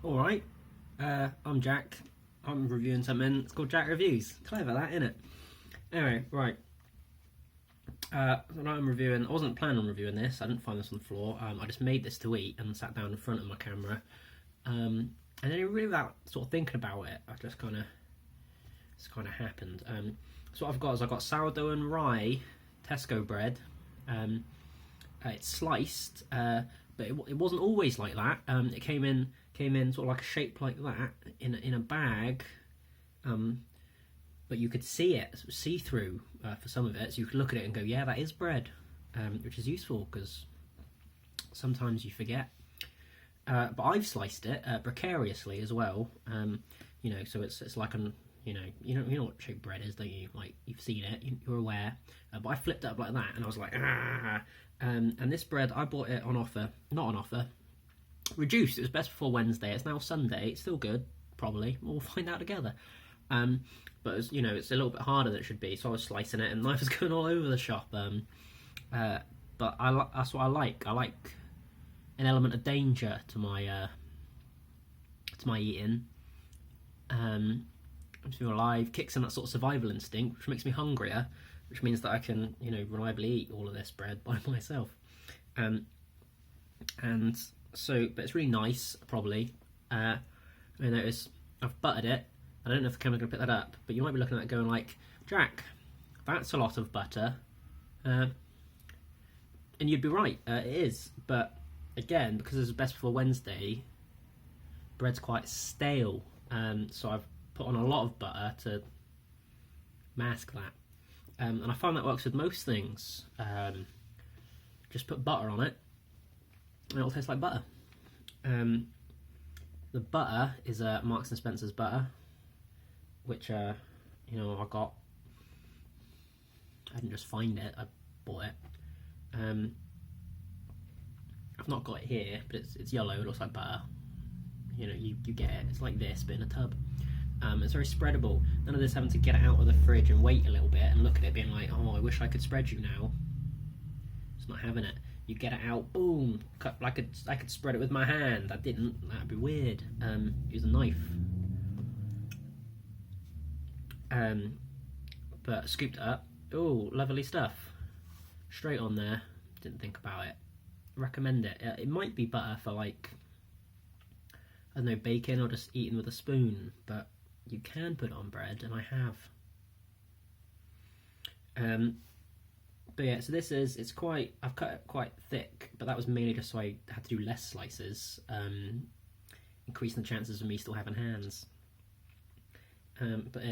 Alright, I'm Jack. I'm reviewing something. It's called Jack Reviews. Clever that, isn't it? Anyway, right. What I'm reviewing, I wasn't planning on reviewing this. I didn't find this on the floor. I just made this to eat and sat down in front of my camera. And then really without sort of thinking about it, I just kind of happened. So what I've got is I've got sourdough and rye Tesco bread. It's sliced, but it wasn't always like that. It came in sort of like a shape like that in a bag, but you could see it, sort of see through for some of it, so you could look at it and go, yeah, that is bread, which is useful because sometimes you forget. But I've sliced it precariously as well, so it's like an you know what shape bread is, don't you? Like, you've seen it, you're aware. But I flipped it up like that, and I was like, ah. And this bread, I bought it on offer, not on offer, reduced. It was best before Wednesday. It's now Sunday. It's still good, probably. We'll find out together. But it's, it's a little bit harder than it should be. So I was slicing it, and knife was going all over the shop. But that's what I like. I like an element of danger to my eating. I'm still alive. Kicks in that sort of survival instinct, which makes me hungrier, which means that I can, reliably eat all of this bread by myself. And so, but it's really nice, probably. I notice I've buttered it. I don't know if the camera's going to pick that up, but you might be looking at it going like, Jack, that's a lot of butter. And you'd be right, it is. But again, because it's best before Wednesday, bread's quite stale. So I've put on a lot of butter to mask that. And I find that works with most things. Just put butter on it, and it'll taste like butter. The butter is Marks and Spencer's butter, which I got. I didn't just find it; I bought it. I've not got it here, but it's yellow. It looks like butter. You get it. It's like this, but in a tub. It's very spreadable. None of this having to get it out of the fridge and wait a little bit and look at it being like, oh, I wish I could spread you now. It's not having it. You get it out, boom. I could spread it with my hand. I didn't. That'd be weird. Use a knife. But scooped it up. Oh, lovely stuff. Straight on there. Didn't think about it. Recommend it. It might be better for like, I don't know, bacon or just eating with a spoon, but you can put it on bread, and I have. But yeah, so I've cut it quite thick, but that was mainly just so I had to do less slices, increasing the chances of me still having hands. But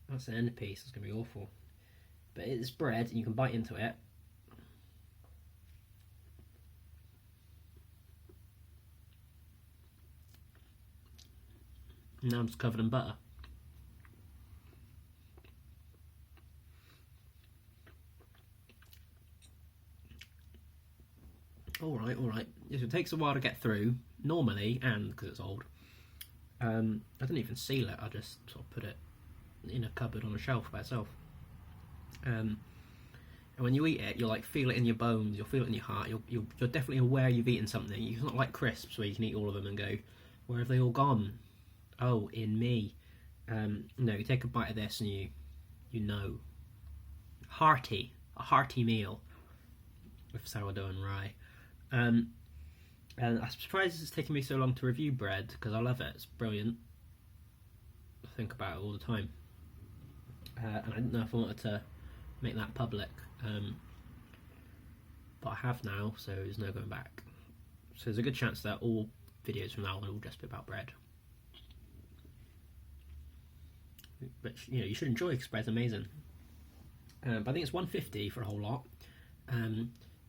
that's an end piece, it's going to be awful. But it's bread, and you can bite into it. Now I'm just covered in butter. Alright. Yes, it takes a while to get through, normally, and because it's old. I didn't even seal it, I just sort of put it in a cupboard on a shelf by itself. And when you eat it, you'll like feel it in your bones, you'll feel it in your heart, you're definitely aware you've eaten something. It's not like crisps where you can eat all of them and go, where have they all gone? Oh, in me. No, you take a bite of this and you know. A hearty meal with sourdough and rye. And I'm surprised it's taken me so long to review bread, because I love it, it's brilliant. I think about it all the time. And I didn't know if I wanted to make that public. But I have now, so there's no going back. So there's a good chance that all videos from now on will just be about bread. But you should enjoy, because bread's amazing. But I think it's $1.50 for a whole lot.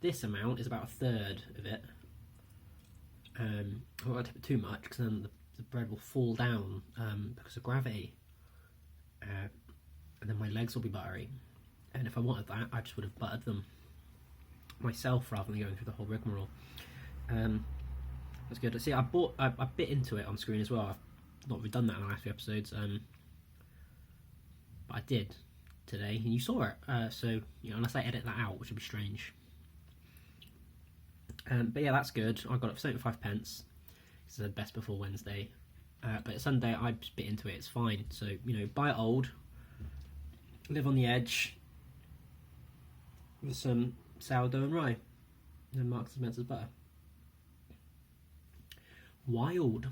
This amount is about a third of it. I don't want to put too much, because then the bread will fall down because of gravity. And then my legs will be buttery. And if I wanted that, I just would have buttered them myself rather than going through the whole rigmarole. That's good. See, I bit into it on screen as well. I've not really done that in the last few episodes. But I did today, and you saw it. So unless I edit that out, which would be strange. But yeah, that's good. I got it for 75 pence. It's the best before Wednesday. But Sunday, I bit into it. It's fine. So buy it old, live on the edge with some sourdough and rye, and Marks and Spencer's butter. Wild.